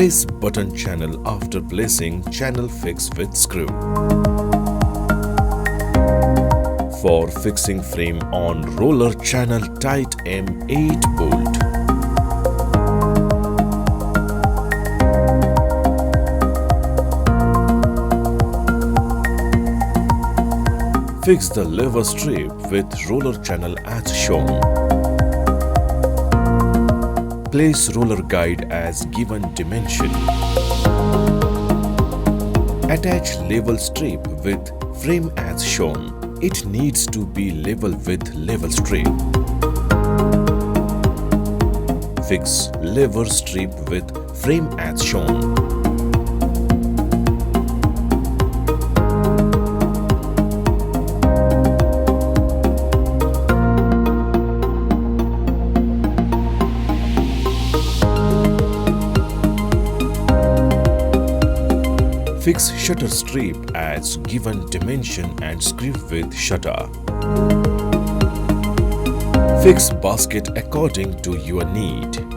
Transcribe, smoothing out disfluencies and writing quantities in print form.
Place button channel after placing channel fix with screw. For fixing frame on roller channel, tight M8 bolt. Fix the lever strip with roller channel as shown. Place roller guide as given dimension. Attach level strip with frame as shown. It needs to be level with level strip. Fix lever strip with frame as shown. Fix shutter strip as given dimension and screw with shutter. Fix basket according to your need.